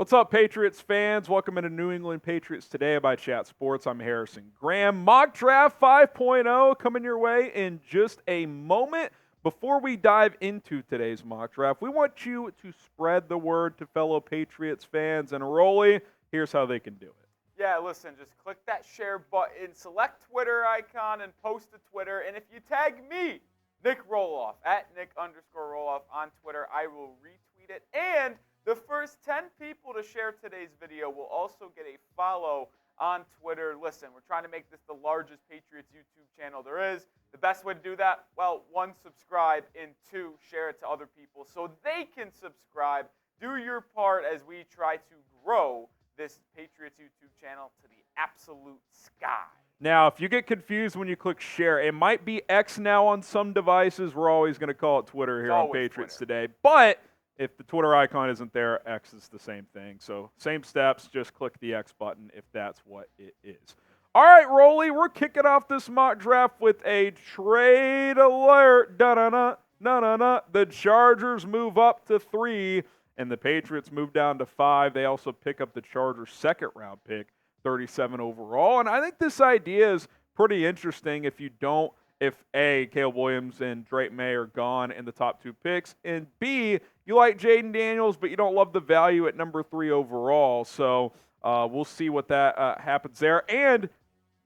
What's up, Patriots fans? Welcome into New England Patriots Today by Chat Sports. I'm Harrison Graham. Mock Draft 5.0 coming your way in just a moment. Before we dive into today's mock draft, we want you to spread the word to fellow Patriots fans. And Rolly, here's how they can do it. Yeah, listen, just click that share button, select Twitter icon, and post to Twitter. And if you tag me, Nick Rohloff, at Nick_Rohloff on Twitter, I will retweet it. And the first 10 people to share today's video will also get a follow on Twitter. Listen, we're trying to make this the largest Patriots YouTube channel there is. The best way to do that, well, 1, subscribe, and 2, share it to other people so they can subscribe. Do your part as we try to grow this Patriots YouTube channel to the absolute sky. Now, if you get confused when you click share, it might be X now on some devices. We're always going to call it Twitter here on Patriots Today. But if the Twitter icon isn't there, X is the same thing. So same steps, just click the X button if that's what it is. All right, Rolly, we're kicking off this mock draft with a trade alert. Da-da-da, da-da-da. The Chargers move up to 3, and the Patriots move down to 5. They also pick up the Chargers' second-round pick, 37 overall. And I think this idea is pretty interesting if A, Caleb Williams and Jerod Mayo are gone in the top 2 picks, and B, you like Jayden Daniels, but you don't love the value at number 3 overall. So we'll see what that happens there. And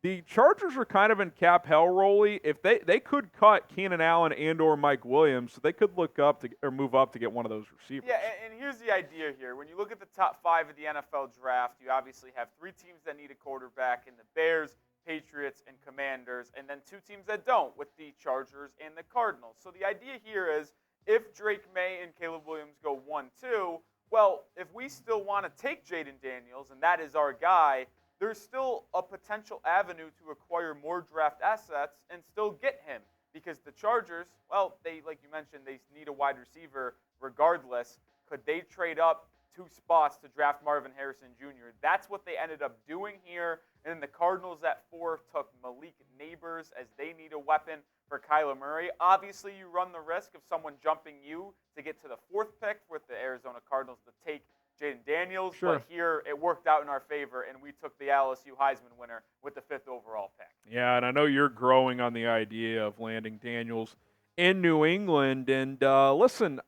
the Chargers are kind of in cap hell, Rolly. If they could cut Keenan Allen and or Mike Williams, so they could look up to or move up to get one of those receivers. Yeah, and here's the idea here. When you look at the top 5 of the NFL draft, you obviously have 3 teams that need a quarterback in the Bears, Patriots, and Commanders, and then 2 teams that don't with the Chargers and the Cardinals. So the idea here is if Jerod Mayo and Caleb Williams go 1-2, well, if we still want to take Jayden Daniels, and that is our guy, there's still a potential avenue to acquire more draft assets and still get him because the Chargers, well, they, like you mentioned, they need a wide receiver regardless. Could they trade up 2 spots to draft Marvin Harrison Jr.? That's what they ended up doing here. And then the Cardinals at 4 took Malik Neighbors as they need a weapon for Kyler Murray. Obviously, you run the risk of someone jumping you to get to the 4th pick with the Arizona Cardinals to take Jayden Daniels. Sure. But here it worked out in our favor, and we took the LSU Heisman winner with the 5th overall pick. Yeah, and I know you're growing on the idea of landing Daniels in New England. And listen,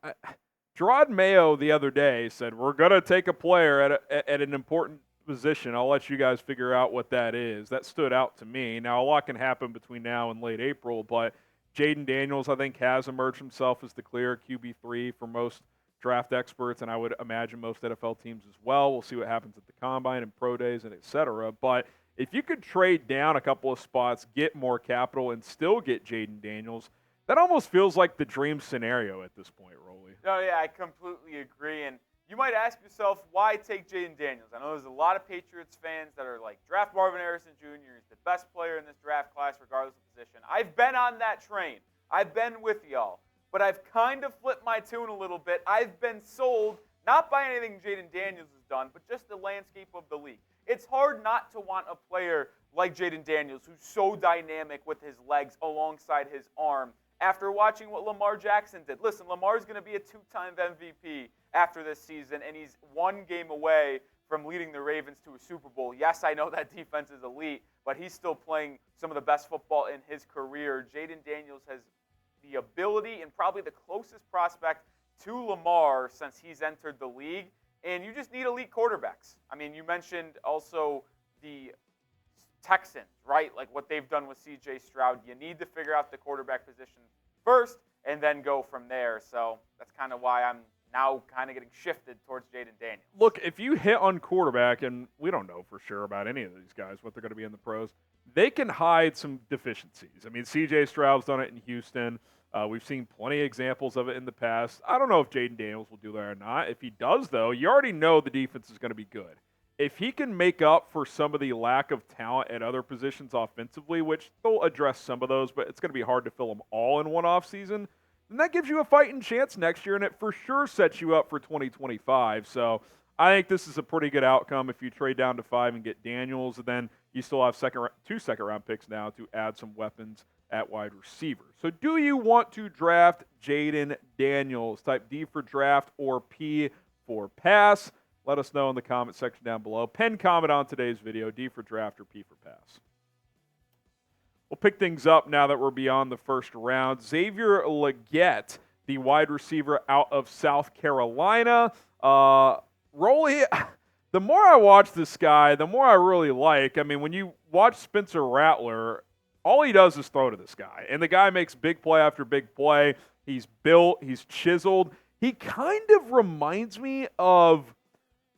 Jerod Mayo the other day said, we're going to take a player at an important position. I'll let you guys figure out what that is. That stood out to me. Now, a lot can happen between now and late April, but Jayden Daniels, I think, has emerged himself as the clear QB3 for most draft experts, and I would imagine most NFL teams as well. We'll see what happens at the Combine and Pro Days and et cetera. But if you could trade down a couple of spots, get more capital, and still get Jayden Daniels, that almost feels like the dream scenario at this point, Rolly. Oh, yeah, I completely agree. And you might ask yourself, why take Jayden Daniels? I know there's a lot of Patriots fans that are like, draft Marvin Harrison Jr. He's the best player in this draft class regardless of position. I've been on that train. I've been with y'all. But I've kind of flipped my tune a little bit. I've been sold, not by anything Jayden Daniels has done, but just the landscape of the league. It's hard not to want a player like Jayden Daniels who's so dynamic with his legs alongside his arm after watching what Lamar Jackson did. Listen, Lamar's going to be a 2-time MVP after this season, and he's 1 game away from leading the Ravens to a Super Bowl. Yes, I know that defense is elite, but he's still playing some of the best football in his career. Jayden Daniels has the ability and probably the closest prospect to Lamar since he's entered the league, and you just need elite quarterbacks. I mean, you mentioned also the Texans, right? Like what they've done with C.J. Stroud. You need to figure out the quarterback position first and then go from there. So that's kind of why I'm now kind of getting shifted towards Jayden Daniels. Look, if you hit on quarterback, and we don't know for sure about any of these guys, what they're going to be in the pros, they can hide some deficiencies. I mean, C.J. Stroud's done it in Houston. We've seen plenty of examples of it in the past. I don't know if Jayden Daniels will do that or not. If he does, though, you already know the defense is going to be good. If he can make up for some of the lack of talent at other positions offensively, which they'll address some of those, but it's going to be hard to fill them all in one offseason, then that gives you a fighting chance next year, and it for sure sets you up for 2025. So I think this is a pretty good outcome if you trade down to 5 and get Daniels, and then you still have 2 second-round picks now to add some weapons at wide receiver. So do you want to draft Jayden Daniels? Type D for draft or P for pass. Let us know in the comment section down below. Pen comment on today's video, D for draft or P for pass. We'll pick things up now that we're beyond the first round. Xavier Legette, the wide receiver out of South Carolina. Rolly, the more I watch this guy, the more I really like. I mean, when you watch Spencer Rattler, all he does is throw to this guy. And the guy makes big play after big play. He's built. He's chiseled. He kind of reminds me of,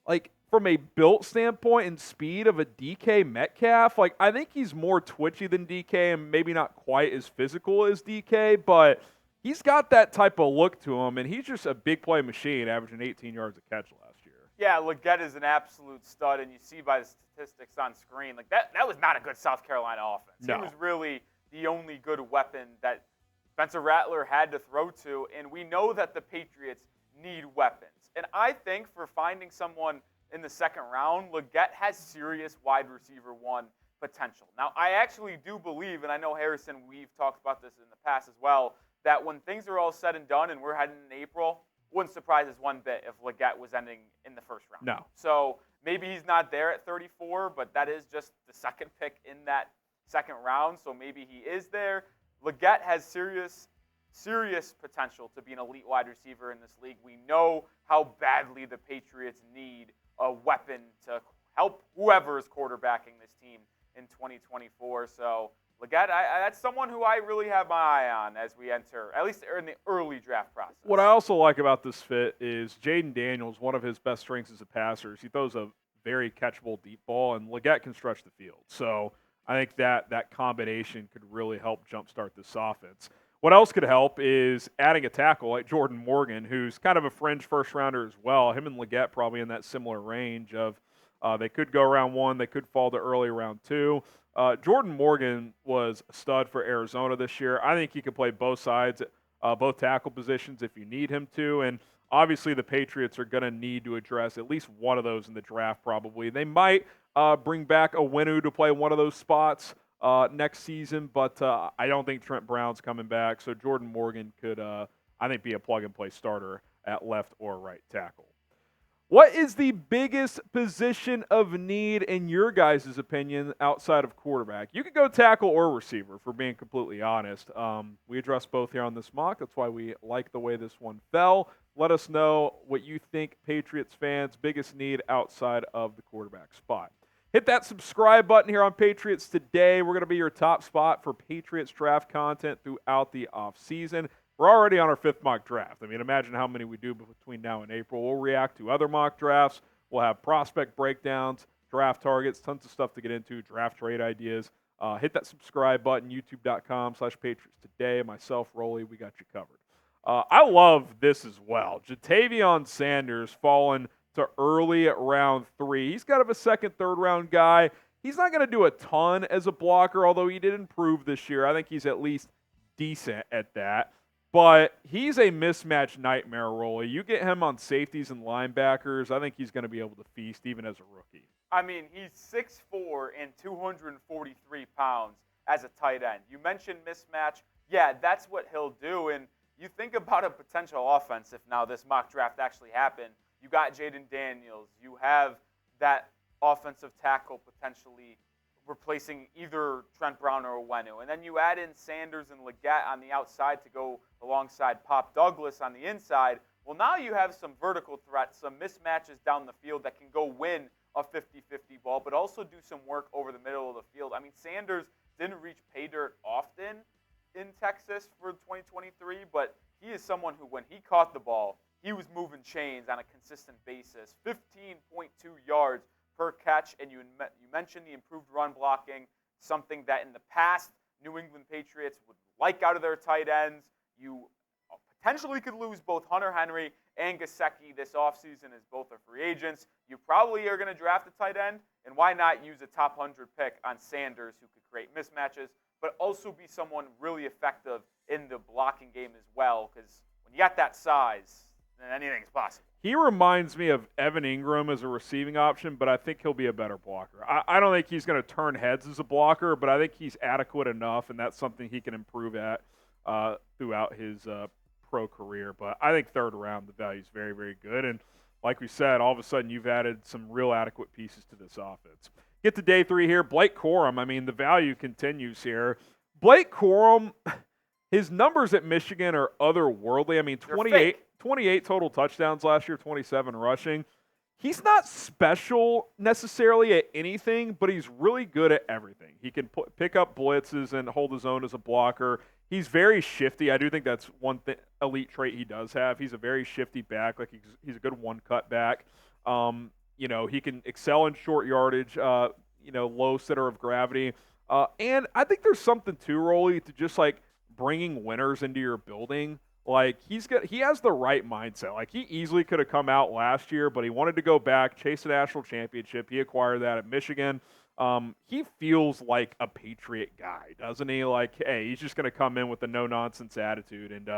like, from a built standpoint and speed of a DK Metcalf. Like, I think he's more twitchy than DK and maybe not quite as physical as DK, but he's got that type of look to him, and he's just a big play machine, averaging 18 yards a catch last year. Yeah, Legette is an absolute stud, and you see by the statistics on screen, like that was not a good South Carolina offense. No. He was really the only good weapon that Spencer Rattler had to throw to, and we know that the Patriots need weapons. And I think for finding someone in the second round, Legette has serious wide receiver one potential. Now, I actually do believe, and I know Harrison, we've talked about this in the past as well, that when things are all said and done and we're heading in April, wouldn't surprise us one bit if Legette was ending in the first round. No. So maybe he's not there at 34, but that is just the second pick in that second round, so maybe he is there. Legette has serious potential to be an elite wide receiver in this league. We know how badly the Patriots need a weapon to help whoever is quarterbacking this team in 2024. So Legette, that's someone who I really have my eye on as we enter, at least in the early draft process. What I also like about this fit is Jayden Daniels, one of his best strengths as a passer, he throws a very catchable deep ball, and Legette can stretch the field. So I think that combination could really help jumpstart this offense. What else could help is adding a tackle like Jordan Morgan, who's kind of a fringe first-rounder as well. Him and Legette probably in that similar range of they could go round one, they could fall to early round two. Jordan Morgan was a stud for Arizona this year. I think he can play both sides, both tackle positions if you need him to. And obviously the Patriots are going to need to address at least one of those in the draft probably. They might bring back a Winu to play one of those spots next season, but I don't think Trent Brown's coming back. So Jordan Morgan could, I think, be a plug-and-play starter at left or right tackle. What is the biggest position of need in your guys' opinion outside of quarterback? You could go tackle or receiver, for being completely honest. We address both here on this mock. That's why we like the way this one fell. Let us know what you think, Patriots fans, biggest need outside of the quarterback spot. Hit that subscribe button here on Patriots Today. We're going to be your top spot for Patriots draft content throughout the offseason. We're already on our 5th mock draft. I mean, imagine how many we do between now and April. We'll react to other mock drafts. We'll have prospect breakdowns, draft targets, tons of stuff to get into, draft trade ideas. Hit that subscribe button, youtube.com/Patriots Today. Myself, Rolly, we got you covered. I love this as well. Jatavion Sanders falling to early round 3. He's kind of a second, third round guy. He's not going to do a ton as a blocker, although he did improve this year. I think he's at least decent at that. But he's a mismatch nightmare, Rolly. You get him on safeties and linebackers, I think he's going to be able to feast even as a rookie. I mean, he's 6'4" and 243 pounds as a tight end. You mentioned mismatch. Yeah, that's what he'll do. And you think about a potential offense if now this mock draft actually happened. You got Jayden Daniels. You have that offensive tackle potentially replacing either Trent Brown or Wenu. And then you add in Sanders and Legette on the outside to go alongside Pop Douglas on the inside. Well, now you have some vertical threats, some mismatches down the field that can go win a 50-50 ball, but also do some work over the middle of the field. I mean, Sanders didn't reach pay dirt often in Texas for 2023, but he is someone who, when he caught the ball, he was moving chains on a consistent basis. 15.2 yards per catch, and you mentioned the improved run blocking, something that in the past New England Patriots would like out of their tight ends. You potentially could lose both Hunter Henry and Gesicki this offseason as both are free agents. You probably are going to draft a tight end, and why not use a top 100 pick on Sanders, who could create mismatches, but also be someone really effective in the blocking game as well, because when you got that size, then anything's possible. He reminds me of Evan Ingram as a receiving option, but I think he'll be a better blocker. I don't think he's going to turn heads as a blocker, but I think he's adequate enough, and that's something he can improve at throughout his pro career. But I think third round, the value is very, very good. And like we said, all of a sudden you've added some real adequate pieces to this offense. Get to day 3 here. Blake Corum, I mean, the value continues here. Blake Corum, his numbers at Michigan are otherworldly. I mean, 28 total touchdowns last year, 27 rushing. He's not special necessarily at anything, but he's really good at everything. He can pick up blitzes and hold his own as a blocker. He's very shifty. I do think that's one elite trait he does have. He's a very shifty back. Like he's a good one-cut back. He can excel in short yardage, low center of gravity. And I think there's something too, Rolly, to just like bringing winners into your building. Like he has the right mindset. Like he easily could have come out last year, but he wanted to go back, chase a national championship. He acquired that at Michigan. He feels like a Patriot guy, doesn't he? Like, hey, he's just going to come in with a no-nonsense attitude and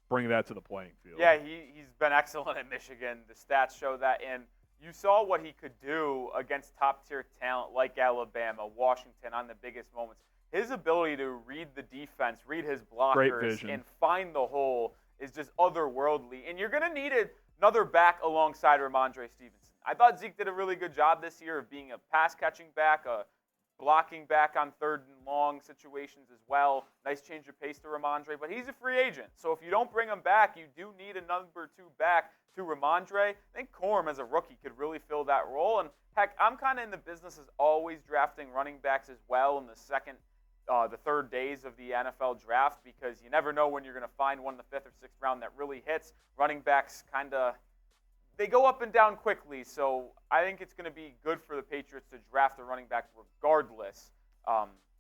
bring that to the playing field. Yeah, he's been excellent at Michigan. The stats show that, and you saw what he could do against top-tier talent like Alabama, Washington on the biggest moments. His ability to read the defense, read his blockers, and find the hole is just otherworldly. And you're going to need another back alongside Ramondre Stevenson. I thought Zeke did a really good job this year of being a pass-catching back, a blocking back on 3rd and long situations as well. Nice change of pace to Ramondre, but he's a free agent. So if you don't bring him back, you do need a number 2 back to Ramondre. I think Corum as a rookie could really fill that role. And heck, I'm kind of in the business as always drafting running backs as well in the 3rd days of the NFL draft, because you never know when you're going to find one in the 5th or 6th round that really hits. Running backs they go up and down quickly, so I think it's going to be good for the Patriots to draft a running back regardless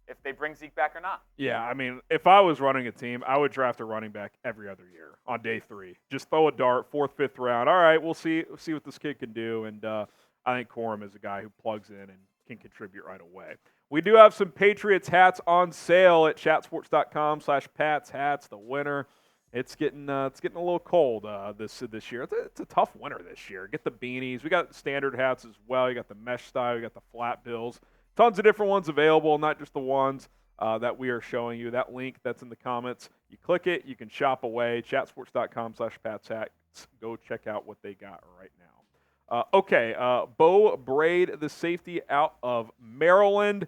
if they bring Zeke back or not. Yeah, I mean, if I was running a team, I would draft a running back every other year on day 3. Just throw a dart, 4th, 5th round. All right, we'll see what this kid can do, and I think Corum is a guy who plugs in and can contribute right away. We do have some Patriots hats on sale at chatsports.com/Pats hats. The winner. It's getting a little cold this year. It's a tough winter this year. Get the beanies. We got standard hats as well. You got the mesh style. You got the flat bills. Tons of different ones available, not just the ones that we are showing you. That link that's in the comments, you click it, you can shop away. Chatsports.com/Pats hats. Go check out what they got right now. Bo Braid, the safety out of Maryland.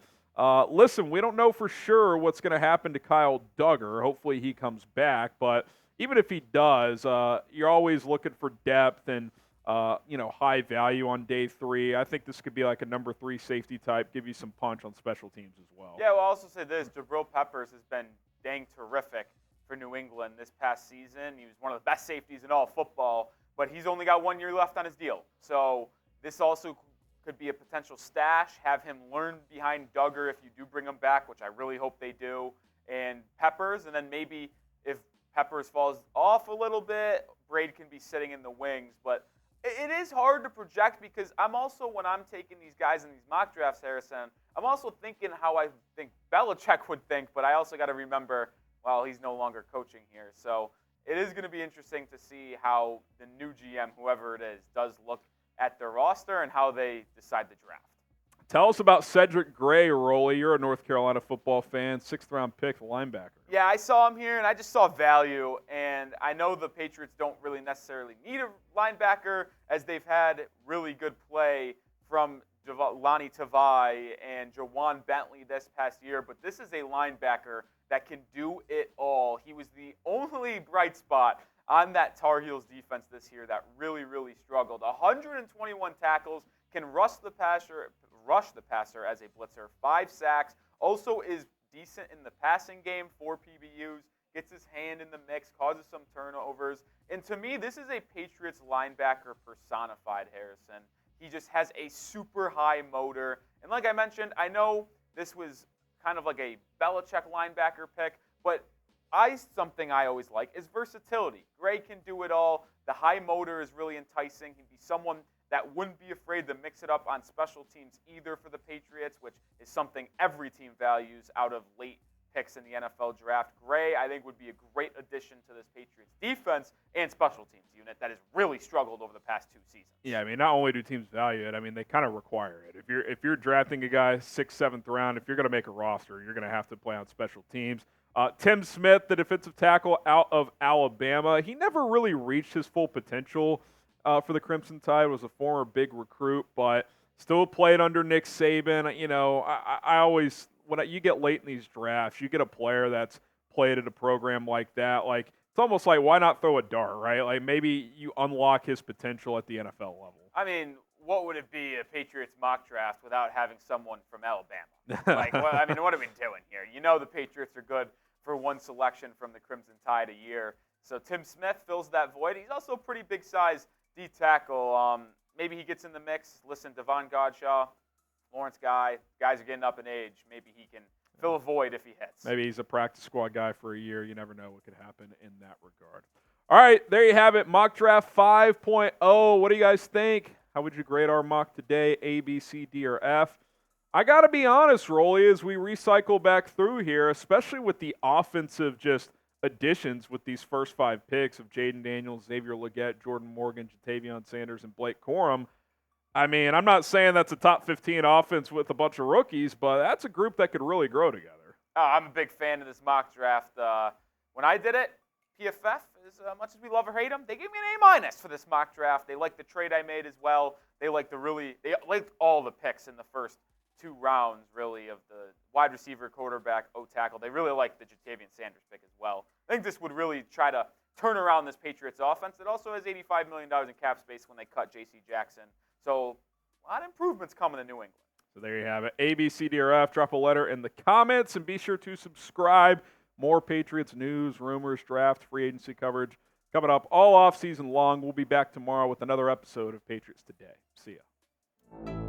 Listen, we don't know for sure what's going to happen to Kyle Duggar. Hopefully he comes back, but even if he does, you're always looking for depth and high value on day 3. I think this could be like a number 3 safety type, give you some punch on special teams as well. Yeah, well, I'll also say this. Jabril Peppers has been dang terrific for New England this past season. He was one of the best safeties in all football, but he's only got 1 year left on his deal. So this also could be a potential stash. Have him learn behind Duggar if you do bring him back, which I really hope they do, and Peppers. And then maybe if Peppers falls off a little bit, Braid can be sitting in the wings. But it is hard to project because I'm also, when I'm taking these guys in these mock drafts, Harrison, I'm also thinking how I think Belichick would think, but I also got to remember, well, he's no longer coaching here. So it is going to be interesting to see how the new GM, whoever it is, does look at their roster and how they decide to draft. Tell us about Cedric Gray, Rolly. You're a North Carolina football fan, 6th-round pick, linebacker. Yeah, I saw him here, and I just saw value. And I know the Patriots don't really necessarily need a linebacker, as they've had really good play from Lonnie Tavai and Jawan Bentley this past year. But this is a linebacker that can do it all. He was the only bright spot on that Tar Heels defense this year that really, really struggled. 121 tackles, can rush the passer as a blitzer, 5 sacks, also is decent in the passing game, 4 PBUs, gets his hand in the mix, causes some turnovers. And to me, this is a Patriots linebacker personified, Harrison. He just has a super high motor. And like I mentioned, I know this was kind of like a Belichick linebacker pick, but something I always like is versatility. Gray can do it all. The high motor is really enticing. He'd be someone that wouldn't be afraid to mix it up on special teams either for the Patriots, which is something every team values out of late picks in the NFL draft. Gray, I think, would be a great addition to this Patriots defense and special teams unit that has really struggled over the past 2 seasons. Yeah, I mean, not only do teams value it, I mean, they kind of require it. If you're drafting a guy 6th, 7th round, if you're going to make a roster, you're going to have to play on special teams. Tim Smith, the defensive tackle out of Alabama, he never really reached his full potential for the Crimson Tide, was a former big recruit, but still played under Nick Saban. You know, I always, you get late in these drafts, you get a player that's played at a program like that, like, it's almost like, why not throw a dart, right? Like, maybe you unlock his potential at the NFL level. I mean, what would it be a Patriots mock draft without having someone from Alabama? Like, well, I mean, what are we doing here? You know the Patriots are good for one selection from the Crimson Tide a year. So Tim Smith fills that void. He's also a pretty big size D tackle. Maybe he gets in the mix. Listen, Devon Godshaw, Lawrence guys are getting up in age. Maybe he can fill a void if he hits. Maybe he's a practice squad guy for a year. You never know what could happen in that regard. All right, there you have it. Mock Draft 5.0. What do you guys think? How would you grade our mock today? A, B, C, D, or F? I got to be honest, Rolly, as we recycle back through here, especially with the offensive just additions with these first 5 picks of Jayden Daniels, Xavier Legette, Jordan Morgan, Jatavion Sanders, and Blake Corum. I mean, I'm not saying that's a top 15 offense with a bunch of rookies, but that's a group that could really grow together. I'm a big fan of this mock draft. When I did it, PFF, as much as we love or hate them, they gave me an A- for this mock draft. They liked the trade I made as well. They liked all the picks in the first 2 rounds, really, of the wide receiver, quarterback, O-tackle. They really liked the Jatavion Sanders pick as well. I think this would really try to turn around this Patriots offense. It also has $85 million in cap space when they cut J.C. Jackson. So a lot of improvements coming to New England. So there you have it. A, B, C, D, or F. Drop a letter in the comments, and be sure to subscribe. More Patriots news, rumors, draft, free agency coverage coming up all off season long. We'll be back tomorrow with another episode of Patriots Today. See ya.